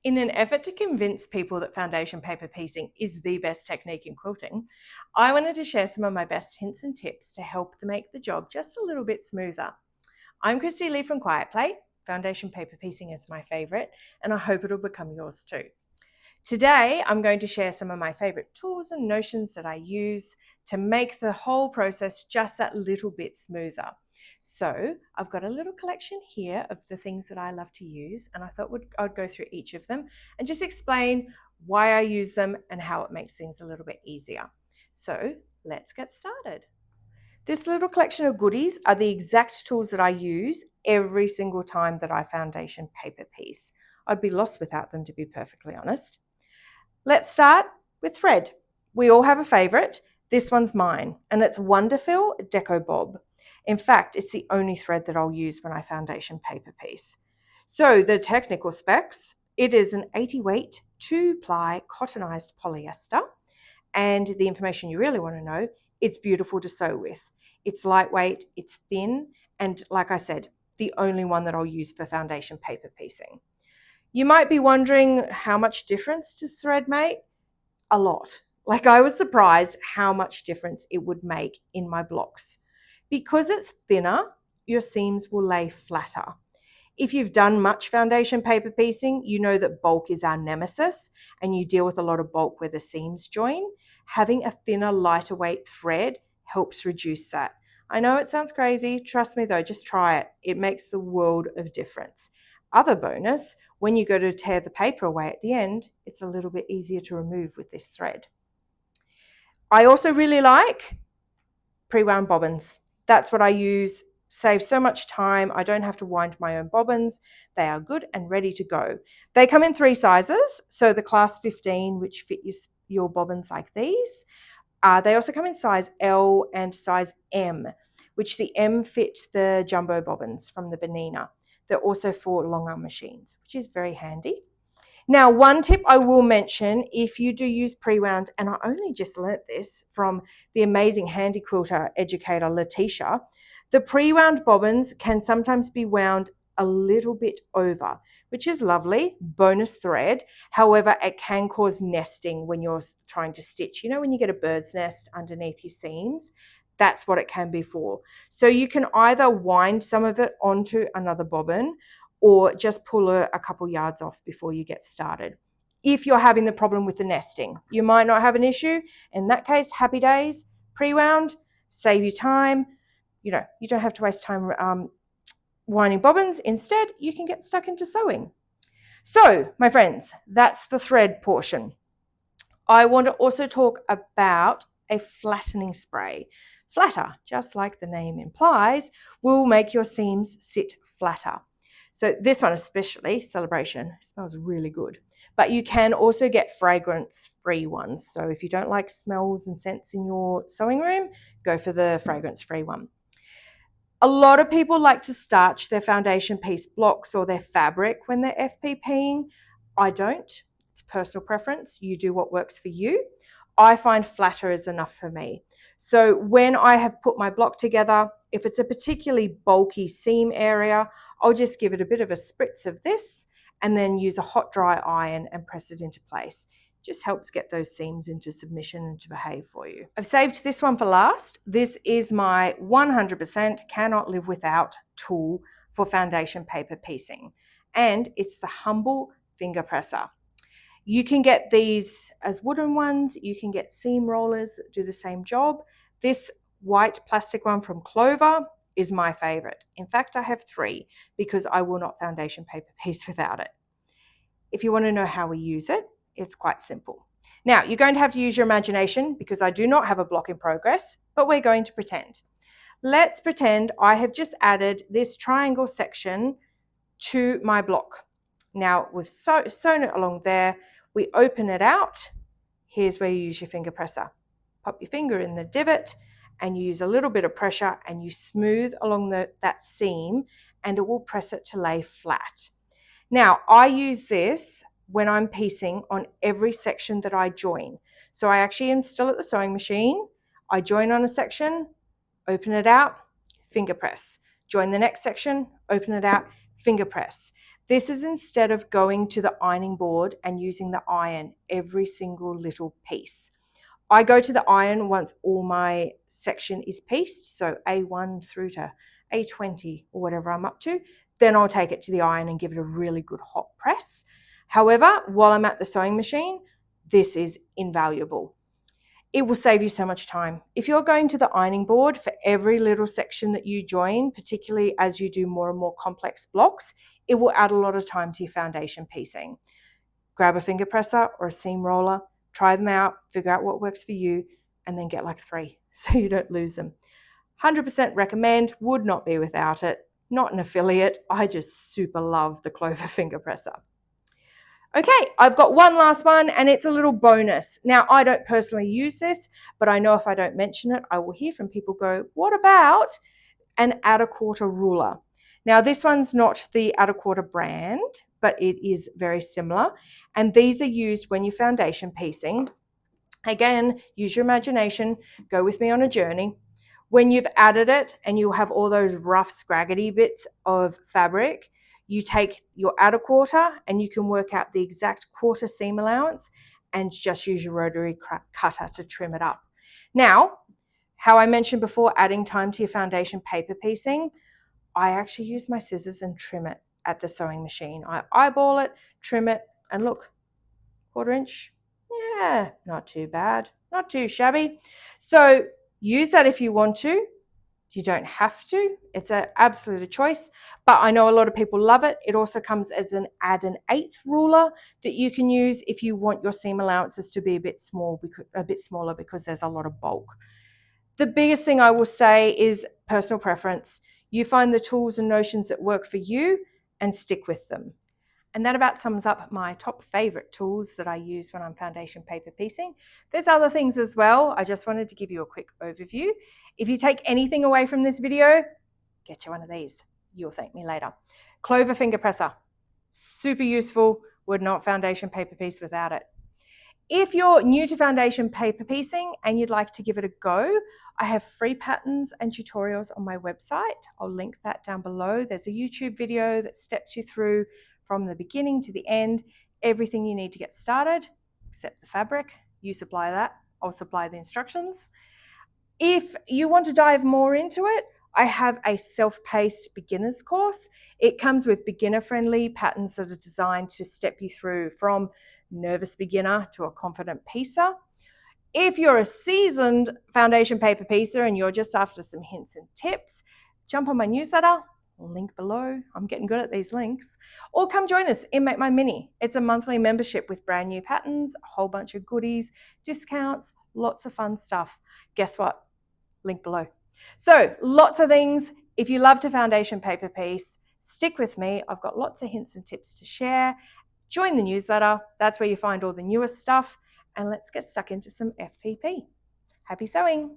In an effort to convince people that foundation paper piecing is the best technique in quilting, I wanted to share some of my best hints and tips to help make the job just a little bit smoother. I'm Christy Lee from Quiet Play. Foundation paper piecing is my favourite, and I hope it'll become yours too. Today, I'm going to share some of my favourite tools and notions that I use to make the whole process just that little bit smoother. So I've got a little collection here of the things that I love to use, and I thought I'd go through each of them and just explain why I use them and how it makes things a little bit easier. So let's get started. This little collection of goodies are the exact tools that I use every single time that I foundation paper piece. I'd be lost without them, to be perfectly honest. Let's start with thread. We all have a favourite. This one's mine, and it's Wonderfil Deco Bob. In fact, it's the only thread that I'll use when I foundation paper piece. So the technical specs, it is an 80 weight, 2-ply cottonized polyester. And the information you really want to know, it's beautiful to sew with. It's lightweight, it's thin, and like I said, the only one that I'll use for foundation paper piecing. You might be wondering, how much difference does thread make? A lot. Like, I was surprised how much difference it would make in my blocks. Because it's thinner, your seams will lay flatter. If you've done much foundation paper piecing, you know that bulk is our nemesis, and you deal with a lot of bulk where the seams join. Having a thinner, lighter weight thread helps reduce that. I know it sounds crazy. Trust me though, just try it. It makes the world of difference. Other bonus, when you go to tear the paper away at the end, it's a little bit easier to remove with this thread. I also really like pre-wound bobbins. That's what I use. Saves so much time. I don't have to wind my own bobbins. They are good and ready to go. They come in 3 sizes. So the class 15, which fit your bobbins like these. They also come in size L and size M, which the M fit the jumbo bobbins from the Benina. They're also for long arm machines, which is very handy. Now, one tip I will mention, if you do use pre-wound, and I only just learnt this from the amazing handy quilter educator, Letitia, the pre-wound bobbins can sometimes be wound a little bit over, which is lovely, bonus thread. However, it can cause nesting when you're trying to stitch. You know, when you get a bird's nest underneath your seams, that's what it can be for. So you can either wind some of it onto another bobbin or just pull a couple yards off before you get started. If you're having the problem with the nesting, you might not have an issue. In that case, happy days, pre-wound, save you time. You know, you don't have to waste time winding bobbins. Instead, you can get stuck into sewing. So, my friends, that's the thread portion. I want to also talk about a flattening spray. Flatter, just like the name implies, will make your seams sit flatter. So this one especially, Celebration, smells really good. But you can also get fragrance-free ones. So if you don't like smells and scents in your sewing room, go for the fragrance-free one. A lot of people like to starch their foundation piece blocks or their fabric when they're FPPing. I don't. It's personal preference. You do what works for you. I find flatter is enough for me. So when I have put my block together, if it's a particularly bulky seam area, I'll just give it a bit of a spritz of this and then use a hot dry iron and press it into place. It just helps get those seams into submission and to behave for you. I've saved this one for last. This is my 100% cannot live without tool for foundation paper piecing, and it's the Humble Finger Presser. You can get these as wooden ones. You can get seam rollers that do the same job. This white plastic one from Clover is my favorite. In fact, I have 3 because I will not foundation paper piece without it. If you want to know how we use it, it's quite simple. Now, you're going to have to use your imagination because I do not have a block in progress, but we're going to pretend. Let's pretend I have just added this triangle section to my block. Now, we've sewn it along there. We open it out. Here's where you use your finger presser. Pop your finger in the divot and you use a little bit of pressure and you smooth along that seam and it will press it to lay flat. Now, I use this when I'm piecing on every section that I join. So I actually am still at the sewing machine. I join on a section, open it out, finger press. Join the next section, open it out, finger press. This is instead of going to the ironing board and using the iron every single little piece. I go to the iron once all my section is pieced, so A1 through to A20 or whatever I'm up to. Then I'll take it to the iron and give it a really good hot press. However, while I'm at the sewing machine, this is invaluable. It will save you so much time. If you're going to the ironing board for every little section that you join, particularly as you do more and more complex blocks, it will add a lot of time to your foundation piecing. Grab a finger presser or a seam roller, try them out, figure out what works for you, and then get like 3 so you don't lose them. 100% recommend, would not be without it. Not an affiliate, I just super love the Clover finger presser. Okay, I've got one last one and it's a little bonus. Now, I don't personally use this, but I know if I don't mention it, I will hear from people go, what about an add-a-quarter ruler? Now, this one's not the add-a-quarter brand, but it is very similar. And these are used when you're foundation piecing. Again, use your imagination, go with me on a journey. When you've added it and you have all those rough, scraggly bits of fabric, you take your add-a-quarter and you can work out the exact quarter seam allowance and just use your rotary cutter to trim it up. Now, how I mentioned before, adding time to your foundation paper piecing, I actually use my scissors and trim it at the sewing machine. I eyeball it, trim it, and look, 1/4 inch. Yeah, not too bad, not too shabby. So use that if you want to. You don't have to. It's an absolute choice, but I know a lot of people love it. It also comes as an add an 1/8 ruler that you can use if you want your seam allowances to be a bit smaller because there's a lot of bulk. The biggest thing I will say is personal preference. You find the tools and notions that work for you and stick with them. And that about sums up my top favorite tools that I use when I'm foundation paper piecing. There's other things as well. I just wanted to give you a quick overview. If you take anything away from this video, get you one of these. You'll thank me later. Clover finger presser, super useful. Would not foundation paper piece without it. If you're new to foundation paper piecing and you'd like to give it a go, I have free patterns and tutorials on my website. I'll link that down below. There's a YouTube video that steps you through from the beginning to the end, everything you need to get started, except the fabric. You supply that, I'll supply the instructions. If you want to dive more into it, I have a self-paced beginner's course. It comes with beginner-friendly patterns that are designed to step you through from nervous beginner to a confident piecer. If you're a seasoned foundation paper piecer and you're just after some hints and tips, jump on my newsletter, link below. I'm getting good at these links. Or come join us in Make My Mini. It's a monthly membership with brand new patterns, a whole bunch of goodies, discounts, lots of fun stuff. Guess what? Link below. So lots of things. If you love to foundation paper piece, stick with me. I've got lots of hints and tips to share. Join the newsletter. That's where you find all the newest stuff. And let's get stuck into some FPP. Happy sewing.